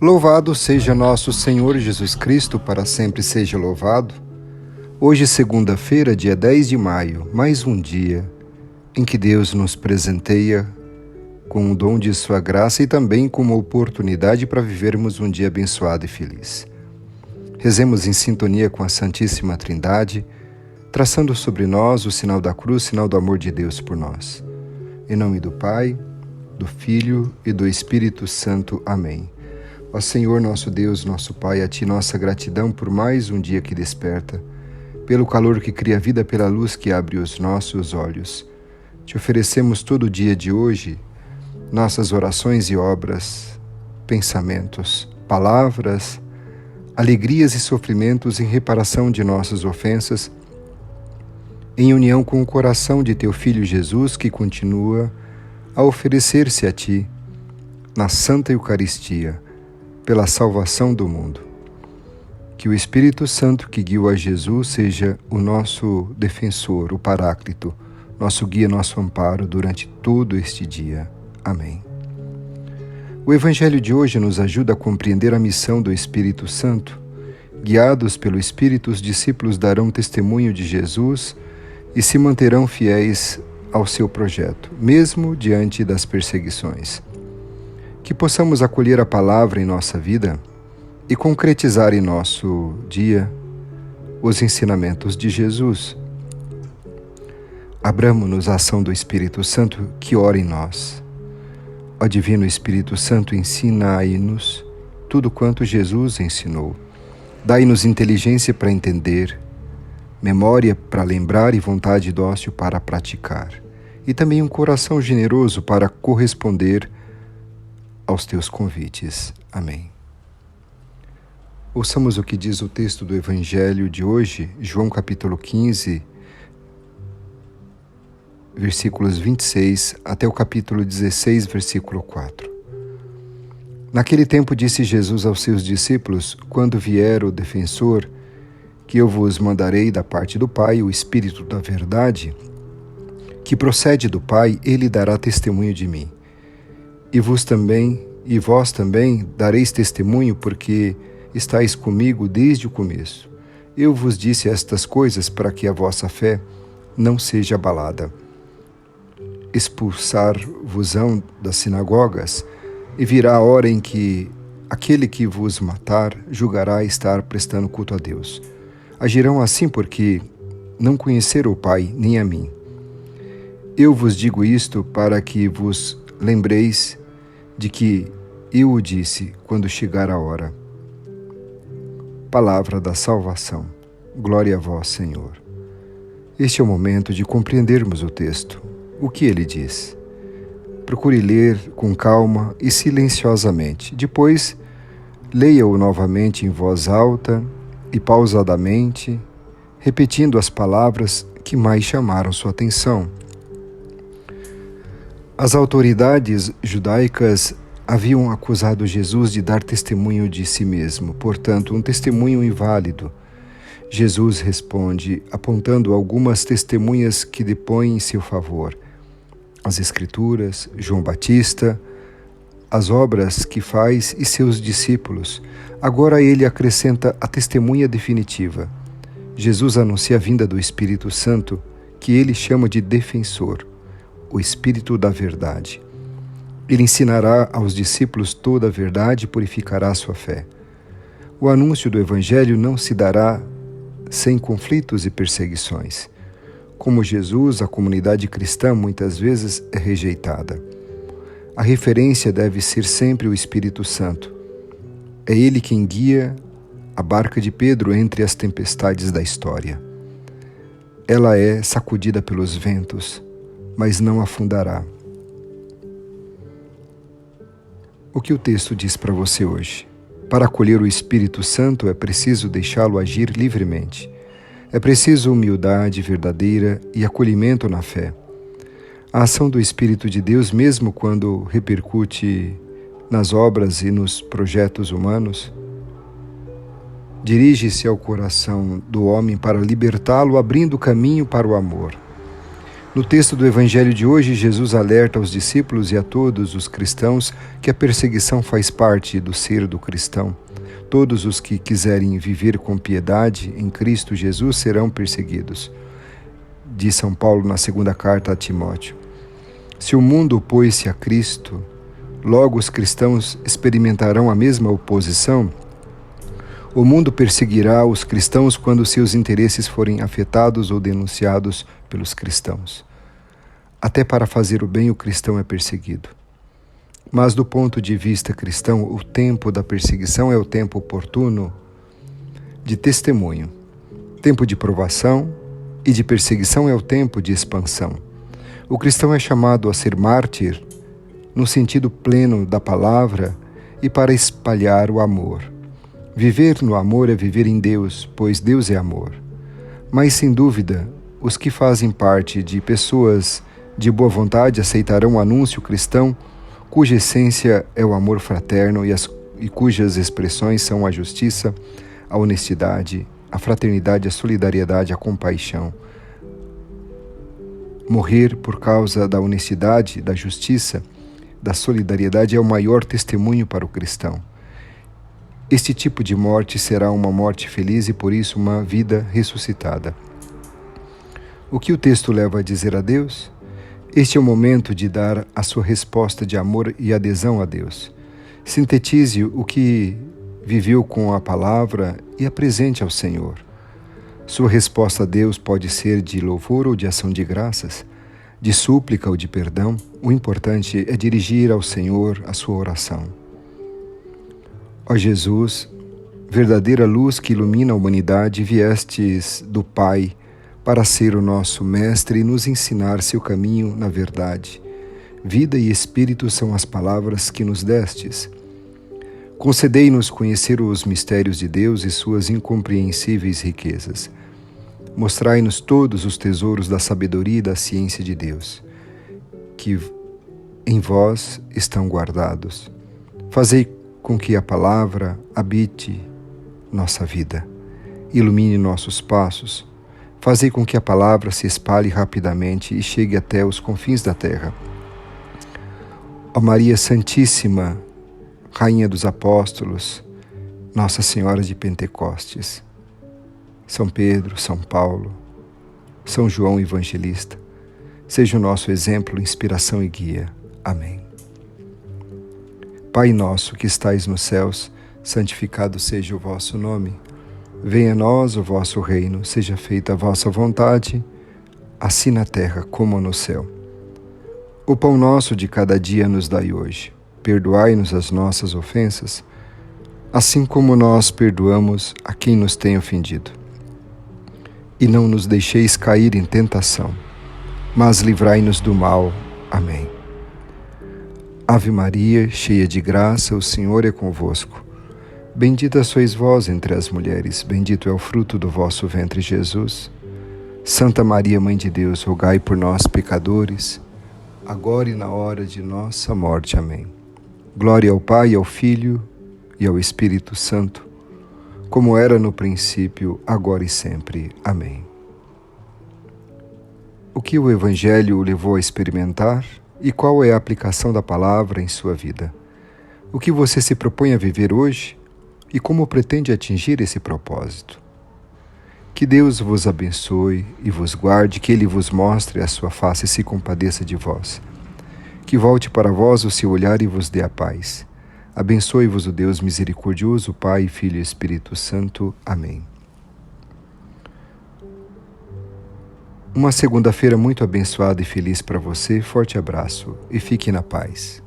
Louvado seja nosso Senhor Jesus Cristo, para sempre seja louvado. Hoje, segunda-feira, dia 10 de maio, mais um dia em que Deus nos presenteia com o dom de sua graça e também com uma oportunidade para vivermos um dia abençoado e feliz. Rezemos em sintonia com a Santíssima Trindade, traçando sobre nós o sinal da cruz, sinal do amor de Deus por nós. Em nome do Pai, do Filho e do Espírito Santo. Amém. Ó Senhor, nosso Deus, nosso Pai, a Ti nossa gratidão por mais um dia que desperta, pelo calor que cria vida, pela luz que abre os nossos olhos. Te oferecemos todo o dia de hoje, nossas orações e obras, pensamentos, palavras, alegrias e sofrimentos em reparação de nossas ofensas, em união com o coração de Teu Filho Jesus, que continua a oferecer-se a Ti na Santa Eucaristia, pela salvação do mundo. Que o Espírito Santo que guiou a Jesus seja o nosso defensor, o Paráclito, nosso guia, nosso amparo durante todo este dia. Amém. O Evangelho de hoje nos ajuda a compreender a missão do Espírito Santo. Guiados pelo Espírito, os discípulos darão testemunho de Jesus e se manterão fiéis ao seu projeto, mesmo diante das perseguições. Que possamos acolher a palavra em nossa vida e concretizar em nosso dia os ensinamentos de Jesus. Abramo-nos à ação do Espírito Santo que ora em nós. Ó Divino Espírito Santo, ensina-nos tudo quanto Jesus ensinou. Dai-nos inteligência para entender, memória para lembrar e vontade dócil para praticar, e também um coração generoso para corresponder aos Teus convites. Amém. Ouçamos o que diz o texto do Evangelho de hoje, João capítulo 15, versículos 26 até o capítulo 16, versículo 4. Naquele tempo disse Jesus aos seus discípulos: quando vier o defensor, que eu vos mandarei da parte do Pai, o Espírito da verdade, que procede do Pai, ele dará testemunho de mim. E vós também dareis testemunho, porque estáis comigo desde o começo. Eu vos disse estas coisas para que a vossa fé não seja abalada. Expulsar-vos-ão das sinagogas, e virá a hora em que aquele que vos matar julgará estar prestando culto a Deus. Agirão assim porque não conheceram o Pai nem a mim. Eu vos digo isto para que vos lembreis de que eu o disse quando chegar a hora. Palavra da salvação. Glória a vós, Senhor. Este é o momento de compreendermos o texto. O que ele diz? Procure ler com calma e silenciosamente. Depois, leia-o novamente em voz alta e pausadamente, repetindo as palavras que mais chamaram sua atenção. As autoridades judaicas haviam acusado Jesus de dar testemunho de si mesmo, portanto, um testemunho inválido. Jesus responde, apontando algumas testemunhas que depõem em seu favor: as Escrituras, João Batista, as obras que faz e seus discípulos. Agora ele acrescenta a testemunha definitiva. Jesus anuncia a vinda do Espírito Santo, que ele chama de defensor, o Espírito da verdade. Ele ensinará aos discípulos toda a verdade e purificará a sua fé. O anúncio do Evangelho não se dará sem conflitos e perseguições. Como Jesus, a comunidade cristã muitas vezes é rejeitada. A referência deve ser sempre o Espírito Santo. É ele quem guia a barca de Pedro entre as tempestades da história. Ela é sacudida pelos ventos, mas não afundará. O que o texto diz para você hoje? Para acolher o Espírito Santo é preciso deixá-lo agir livremente. É preciso humildade verdadeira e acolhimento na fé. A ação do Espírito de Deus, mesmo quando repercute nas obras e nos projetos humanos, dirige-se ao coração do homem para libertá-lo, abrindo caminho para o amor. No texto do Evangelho de hoje, Jesus alerta aos discípulos e a todos os cristãos que a perseguição faz parte do ser do cristão. Todos os que quiserem viver com piedade em Cristo Jesus serão perseguidos, diz São Paulo na segunda carta a Timóteo. Se o mundo opôs-se a Cristo, logo os cristãos experimentarão a mesma oposição. O mundo perseguirá os cristãos quando seus interesses forem afetados ou denunciados pelos cristãos. Até para fazer o bem, o cristão é perseguido. Mas do ponto de vista cristão, o tempo da perseguição é o tempo oportuno de testemunho. Tempo de provação e de perseguição é o tempo de expansão. O cristão é chamado a ser mártir no sentido pleno da palavra e para espalhar o amor. Viver no amor é viver em Deus, pois Deus é amor. Mas, sem dúvida, os que fazem parte de pessoas de boa vontade aceitarão o anúncio cristão, cuja essência é o amor fraterno e cujas expressões são a justiça, a honestidade, a fraternidade, a solidariedade, a compaixão. Morrer por causa da honestidade, da justiça, da solidariedade é o maior testemunho para o cristão. Este tipo de morte será uma morte feliz e, por isso, uma vida ressuscitada. O que o texto leva a dizer a Deus? Este é o momento de dar a sua resposta de amor e adesão a Deus. Sintetize o que viveu com a palavra e apresente ao Senhor. Sua resposta a Deus pode ser de louvor ou de ação de graças, de súplica ou de perdão. O importante é dirigir ao Senhor a sua oração. Ó Jesus, verdadeira luz que ilumina a humanidade, viestes do Pai para ser o nosso mestre e nos ensinar seu caminho na verdade. Vida e Espírito são as palavras que nos destes. Concedei-nos conhecer os mistérios de Deus e suas incompreensíveis riquezas. Mostrai-nos todos os tesouros da sabedoria e da ciência de Deus, que em vós estão guardados. Fazei com que a palavra habite nossa vida, ilumine nossos passos. Fazei com que a palavra se espalhe rapidamente e chegue até os confins da terra. Ó Maria Santíssima, Rainha dos Apóstolos, Nossa Senhora de Pentecostes, São Pedro, São Paulo, São João Evangelista, seja o nosso exemplo, inspiração e guia. Amém. Pai nosso que estais nos céus, santificado seja o vosso nome. Venha a nós o vosso reino, seja feita a vossa vontade, assim na terra como no céu. O pão nosso de cada dia nos dai hoje. Perdoai-nos as nossas ofensas, assim como nós perdoamos a quem nos tem ofendido. E não nos deixeis cair em tentação, mas livrai-nos do mal. Amém. Ave Maria, cheia de graça, o Senhor é convosco. Bendita sois vós entre as mulheres, bendito é o fruto do vosso ventre, Jesus. Santa Maria, Mãe de Deus, rogai por nós, pecadores, agora e na hora de nossa morte. Amém. Glória ao Pai, ao Filho e ao Espírito Santo, como era no princípio, agora e sempre. Amém. O que o Evangelho o levou a experimentar? E qual é a aplicação da palavra em sua vida? O que você se propõe a viver hoje e como pretende atingir esse propósito? Que Deus vos abençoe e vos guarde, que Ele vos mostre a sua face e se compadeça de vós. Que volte para vós o seu olhar e vos dê a paz. Abençoe-vos o Deus misericordioso, Pai, Filho e Espírito Santo. Amém. Uma segunda-feira muito abençoada e feliz para você. Forte abraço e fique na paz.